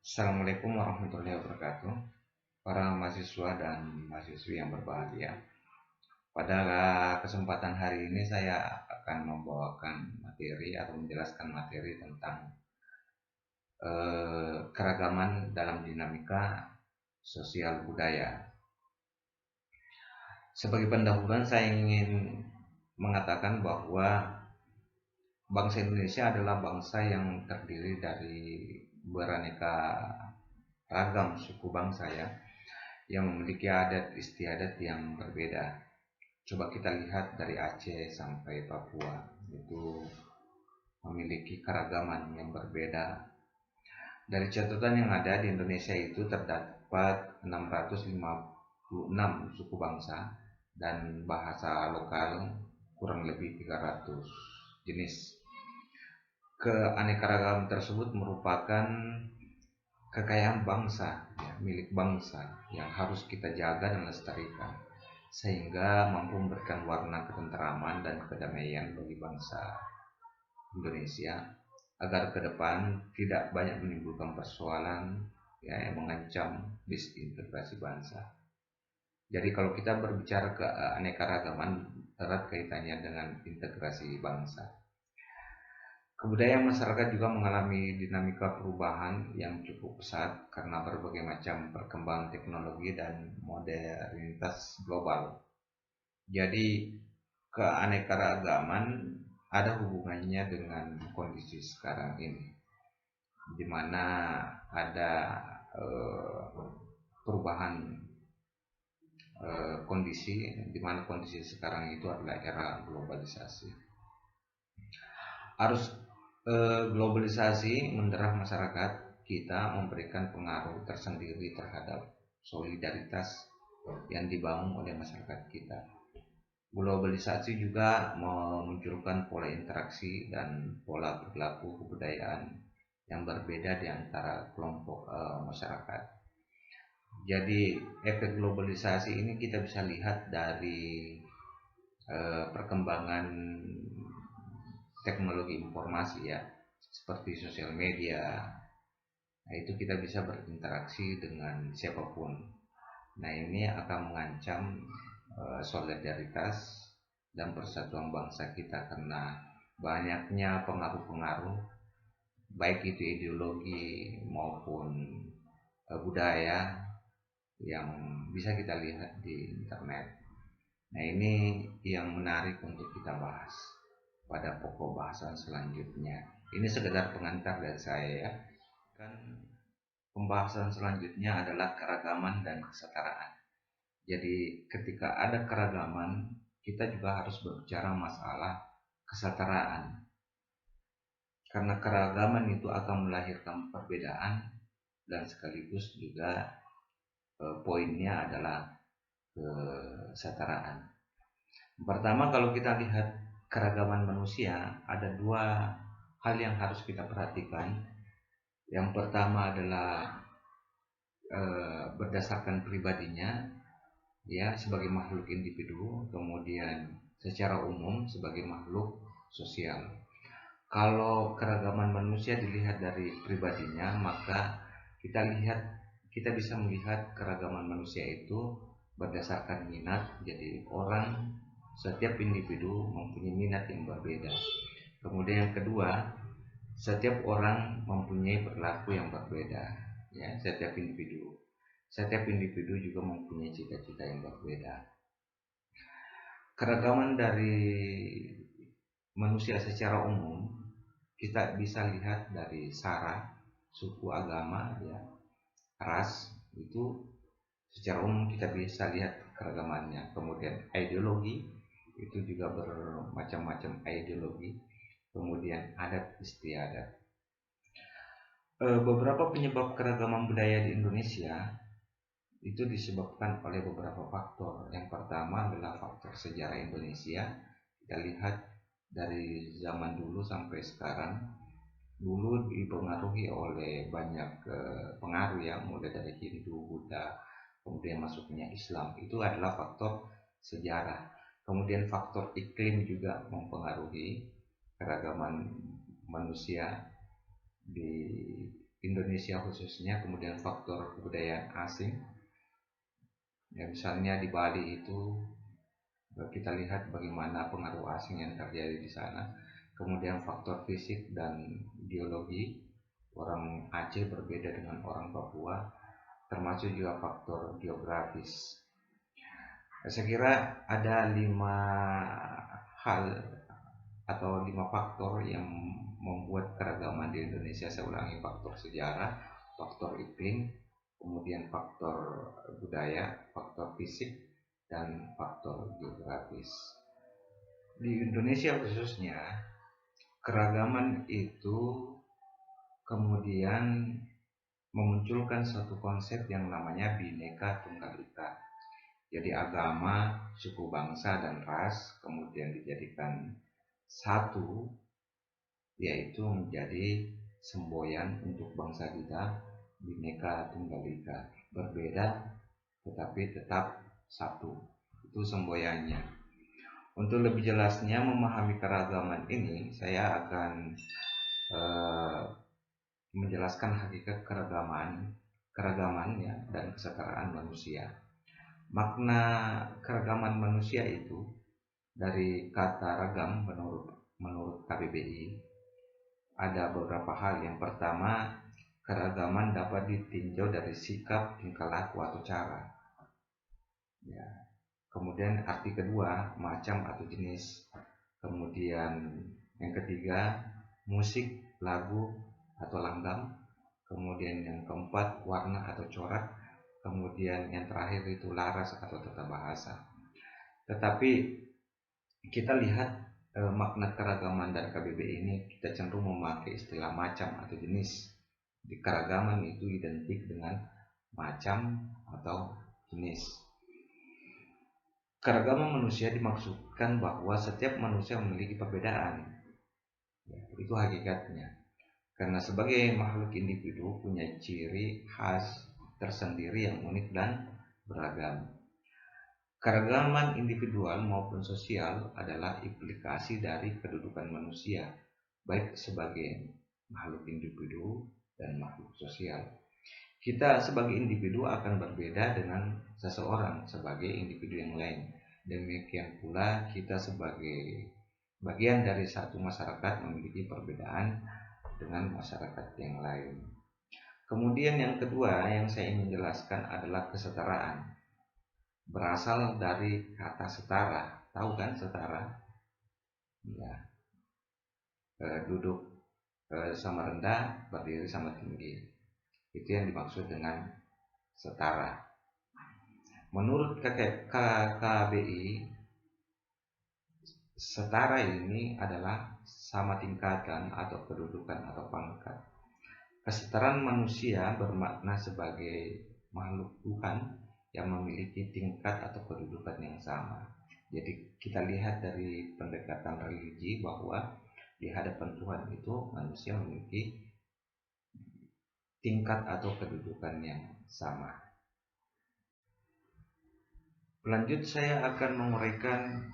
Assalamualaikum warahmatullahi wabarakatuh. Para mahasiswa dan mahasiswi yang berbahagia. Pada kesempatan hari ini saya akan membawakan materi atau menjelaskan materi tentang keragaman dalam dinamika sosial budaya. Sebagai pendahuluan saya ingin mengatakan bahwa bangsa Indonesia adalah bangsa yang terdiri dari beraneka ragam suku bangsa ya, yang memiliki adat istiadat yang berbeda. Coba kita lihat dari Aceh sampai Papua, itu memiliki keragaman yang berbeda. Dari catatan yang ada di Indonesia itu terdapat 656 suku bangsa dan bahasa lokal kurang lebih 300 jenis. Keanekaragaman tersebut merupakan kekayaan bangsa, ya, milik bangsa yang harus kita jaga dan lestarikan sehingga mampu memberikan warna ketenteraman dan kedamaian bagi bangsa Indonesia agar ke depan tidak banyak menimbulkan persoalan ya, yang mengancam disintegrasi bangsa. Jadi kalau kita berbicara keanekaragaman erat kaitannya dengan integrasi bangsa. Kebudayaan masyarakat juga mengalami dinamika perubahan yang cukup pesat karena berbagai macam perkembangan teknologi dan modernitas global. Jadi keanekaragaman ada hubungannya dengan kondisi sekarang ini, di mana ada perubahan kondisi, di mana kondisi sekarang itu adalah era globalisasi. Arus globalisasi menderah masyarakat kita memberikan pengaruh tersendiri terhadap solidaritas yang dibangun oleh masyarakat kita. Globalisasi juga memunculkan pola interaksi dan pola perilaku kebudayaan yang berbeda di antara kelompok masyarakat. Jadi efek globalisasi ini kita bisa lihat dari perkembangan teknologi informasi ya, seperti sosial media. Nah, itu kita bisa berinteraksi dengan siapapun. Nah, ini akan mengancam solidaritas dan persatuan bangsa kita karena banyaknya pengaruh-pengaruh baik itu ideologi maupun budaya yang bisa kita lihat di internet. Nah, ini yang menarik untuk kita bahas pada pokok bahasan selanjutnya. Ini sekedar pengantar dari saya ya. Kan pembahasan selanjutnya adalah keragaman dan kesetaraan. Jadi ketika ada keragaman, kita juga harus berbicara masalah kesetaraan. Karena keragaman itu akan melahirkan perbedaan dan sekaligus juga poinnya adalah kesetaraan. Pertama, kalau kita lihat keragaman manusia, ada dua hal yang harus kita perhatikan. Yang pertama adalah berdasarkan pribadinya, ya, sebagai makhluk individu, kemudian secara umum sebagai makhluk sosial. Kalau keragaman manusia dilihat dari pribadinya, maka kita bisa melihat keragaman manusia itu berdasarkan minat. Jadi setiap individu mempunyai minat yang berbeda. Kemudian yang kedua, setiap orang mempunyai perilaku yang berbeda. Ya, setiap individu juga mempunyai cita-cita yang berbeda. Keragaman dari manusia secara umum kita bisa lihat dari sara, suku, agama, ya, ras. Itu secara umum kita bisa lihat keragamannya. Kemudian ideologi, itu juga bermacam-macam ideologi. Kemudian adat istiadat. Beberapa penyebab keragaman budaya di Indonesia itu disebabkan oleh beberapa faktor. Yang pertama adalah faktor sejarah Indonesia. Kita lihat dari zaman dulu sampai sekarang. Dulu dipengaruhi oleh banyak pengaruh ya, mulai dari Hindu, Buddha, kemudian masuknya Islam. Itu adalah faktor sejarah. Kemudian faktor iklim juga mempengaruhi keragaman manusia di Indonesia khususnya, kemudian faktor kebudayaan asing. Ya, misalnya di Bali itu kita lihat bagaimana pengaruh asing yang terjadi di sana. Kemudian faktor fisik dan biologi, orang Aceh berbeda dengan orang Papua, termasuk juga faktor geografis. Saya kira ada 5 hal atau 5 faktor yang membuat keragaman di Indonesia. Saya ulangi: faktor sejarah, faktor iklim, kemudian faktor budaya, faktor fisik, dan faktor geografis. Di Indonesia khususnya, keragaman itu kemudian memunculkan suatu konsep yang namanya Bhinneka Tunggal Ika. Jadi agama, suku, bangsa, dan ras kemudian dijadikan satu, yaitu menjadi semboyan untuk bangsa kita, Bhinneka Tunggal Ika. Berbeda tetapi tetap satu, itu semboyannya. Untuk lebih jelasnya memahami keragaman ini, saya akan menjelaskan hakikat keragaman ya, dan kesetaraan manusia. Makna keragaman manusia itu dari kata ragam menurut KBBI ada beberapa hal. Yang pertama, keragaman dapat ditinjau dari sikap, tingkah laku, atau cara. Ya. Kemudian arti kedua, macam atau jenis. Kemudian yang ketiga, musik, lagu, atau langgam. Kemudian yang keempat, warna atau corak. Kemudian yang terakhir itu laras atau tata bahasa. Tetapi kita lihat makna keragaman dan KBBI ini, kita cenderung memakai istilah macam atau jenis. Di keragaman itu identik dengan macam atau jenis. Keragaman manusia dimaksudkan bahwa setiap manusia memiliki perbedaan. Ya, itu hakikatnya. Karena sebagai makhluk individu punya ciri khas tersendiri yang unik dan beragam. Keragaman individual maupun sosial adalah implikasi dari kedudukan manusia, baik sebagai makhluk individu dan makhluk sosial. Kita sebagai individu akan berbeda dengan seseorang sebagai individu yang lain. Demikian pula kita sebagai bagian dari satu masyarakat memiliki perbedaan dengan masyarakat yang lain. Kemudian yang kedua yang saya ingin jelaskan adalah kesetaraan. Berasal dari kata setara. Tahu kan setara? Ya. Duduk sama rendah, berdiri sama tinggi. Itu yang dimaksud dengan setara. Menurut KKBI, setara ini adalah sama tingkatan atau kedudukan atau pangkat. Kesetaraan manusia bermakna sebagai makhluk Tuhan yang memiliki tingkat atau kedudukan yang sama. Jadi kita lihat dari pendekatan religi bahwa di hadapan Tuhan itu manusia memiliki tingkat atau kedudukan yang sama. Lanjut, saya akan menguraikan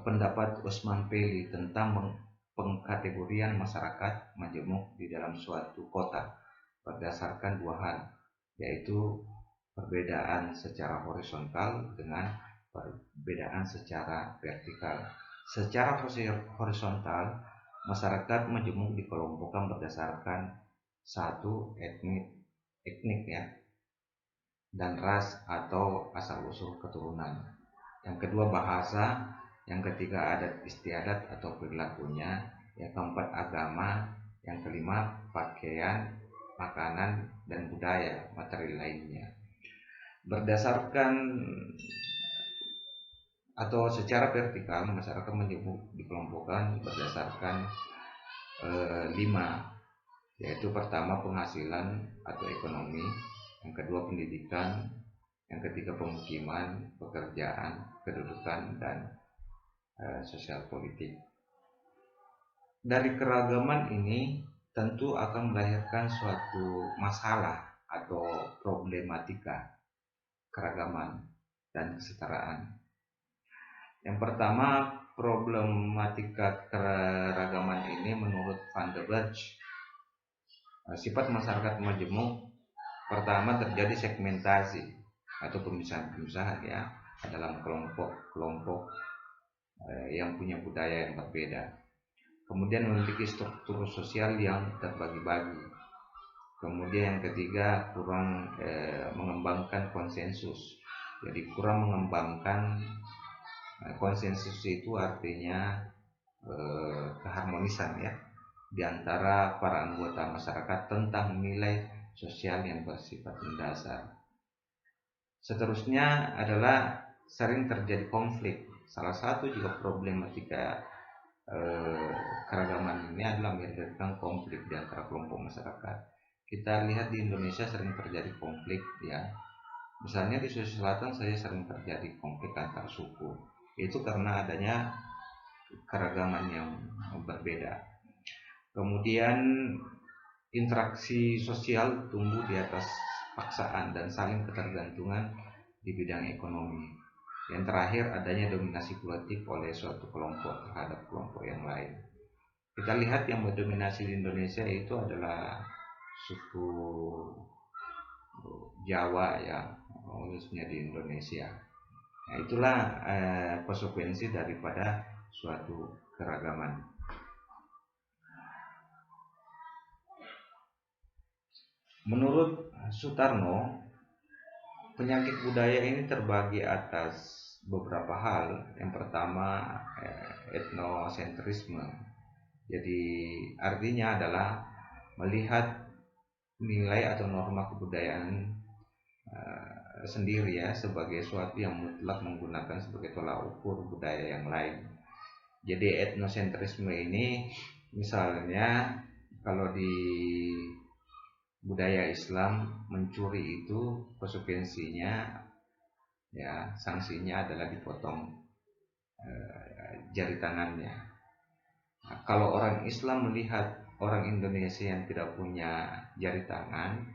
pendapat Usman Peli tentang pengkategorian masyarakat majemuk di dalam suatu kota berdasarkan 2 hal, yaitu perbedaan secara horizontal dengan perbedaan secara vertikal. Secara horizontal, masyarakat majemuk dikelompokkan berdasarkan satu, etnik ya, dan ras atau asal usul keturunan. Yang kedua, bahasa. Yang ketiga, adat istiadat atau perilakunya. Yang keempat, agama. Yang kelima, pakaian, makanan, dan budaya materi lainnya. Berdasarkan atau secara vertikal, masyarakat majemuk dikelompokkan berdasarkan 5, yaitu pertama penghasilan atau ekonomi, yang kedua pendidikan, yang ketiga pemukiman, pekerjaan, kedudukan, dan sosial politik. Dari keragaman ini tentu akan melahirkan suatu masalah atau problematika keragaman dan kesetaraan. Yang pertama, problematika keragaman ini menurut Van der Burg Sifat masyarakat majemuk, pertama terjadi segmentasi atau pemisahan-pemisahan ya dalam kelompok-kelompok yang punya budaya yang berbeda. Kemudian memiliki struktur sosial yang terbagi-bagi. Kemudian yang ketiga, kurang mengembangkan konsensus. Jadi kurang mengembangkan konsensus itu artinya keharmonisan ya di antara para anggota masyarakat tentang nilai sosial yang bersifat mendasar. Seterusnya adalah sering terjadi konflik. Salah satu juga problematika keragaman ini adalah melahirkan konflik di antara kelompok masyarakat. Kita lihat di Indonesia sering terjadi konflik ya. Misalnya di Sulawesi Selatan saya sering terjadi konflik antar suku. Itu karena adanya keragaman yang berbeda. Kemudian interaksi sosial tumbuh di atas paksaan dan saling ketergantungan di bidang ekonomi. Yang terakhir, adanya dominasi politik oleh suatu kelompok terhadap kelompok yang lain. Kita lihat yang mendominasi di Indonesia itu adalah suku Jawa ya, khususnya di Indonesia. Nah, itulah konsekuensi daripada suatu keragaman. Menurut Sutarno, penyakit budaya ini terbagi atas beberapa hal. Yang pertama, etnosentrisme. Jadi artinya adalah melihat nilai atau norma kebudayaan sendiri ya sebagai suatu yang mutlak menggunakan sebagai tolak ukur budaya yang lain. Jadi etnosentrisme ini misalnya kalau di budaya Islam mencuri itu konsekuensinya ya sanksinya adalah dipotong jari tangannya. Nah, kalau orang Islam melihat orang Indonesia yang tidak punya jari tangan,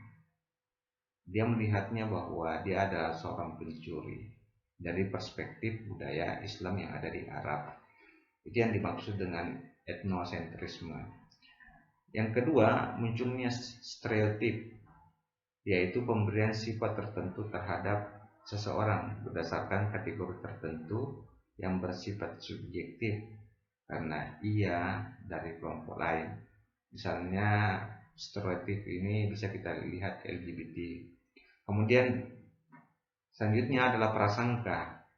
dia melihatnya bahwa dia adalah seorang pencuri dari perspektif budaya Islam yang ada di Arab. Itu yang dimaksud dengan etnosentrisme. Yang kedua, munculnya stereotip, yaitu pemberian sifat tertentu terhadap seseorang berdasarkan kategori tertentu yang bersifat subjektif karena ia dari kelompok lain. Misalnya stereotip ini bisa kita lihat LGBT. Kemudian selanjutnya adalah prasangka,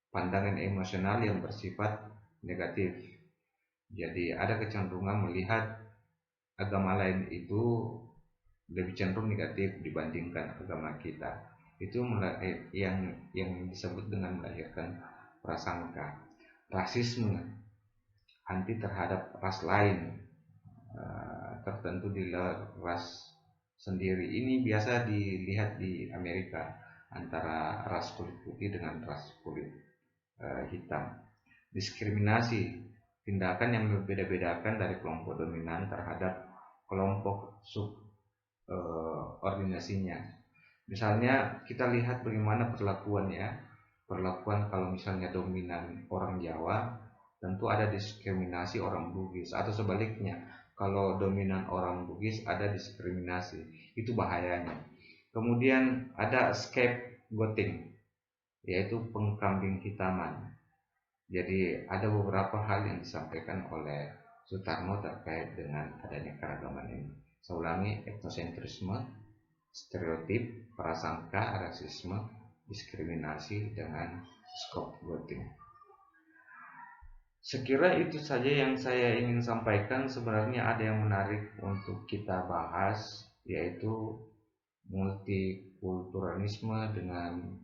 pandangan emosional yang bersifat negatif. Jadi ada kecenderungan melihat agama lain itu lebih cenderung negatif dibandingkan agama kita. Itu yang disebut dengan melahirkan prasangka. Rasisme, anti terhadap ras lain tertentu di luar ras sendiri. Ini biasa dilihat di Amerika antara ras kulit putih dengan ras kulit hitam. Diskriminasi, tindakan yang berbeda-bedakan dari kelompok dominan terhadap kelompok subordinasinya. Misalnya kita lihat bagaimana perlakuan kalau misalnya dominan orang Jawa, tentu ada diskriminasi orang Bugis, atau sebaliknya kalau dominan orang Bugis ada diskriminasi. Itu bahayanya. Kemudian ada scapegoating, yaitu pengkambing hitaman. Jadi ada beberapa hal yang disampaikan oleh Sutarno terkait dengan adanya keragaman ini. Saya ulangi, etnosentrisme, stereotip, prasangka, rasisme, diskriminasi, dengan scapegoating. Sekira itu saja yang saya ingin sampaikan. Sebenarnya ada yang menarik untuk kita bahas, yaitu multikulturalisme dengan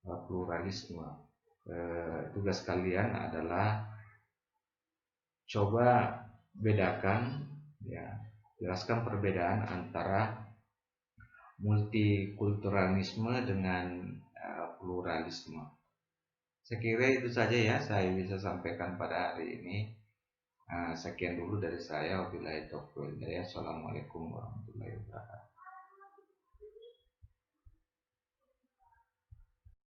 pluralisme. Tugas kalian adalah coba bedakan ya, jelaskan perbedaan antara multikulturalisme dengan pluralisme. Saya kira itu saja ya saya bisa sampaikan pada hari ini. Sekian dulu dari saya. Wabillahi taufiq wal hidayah. Assalamualaikum warahmatullahi wabarakatuh.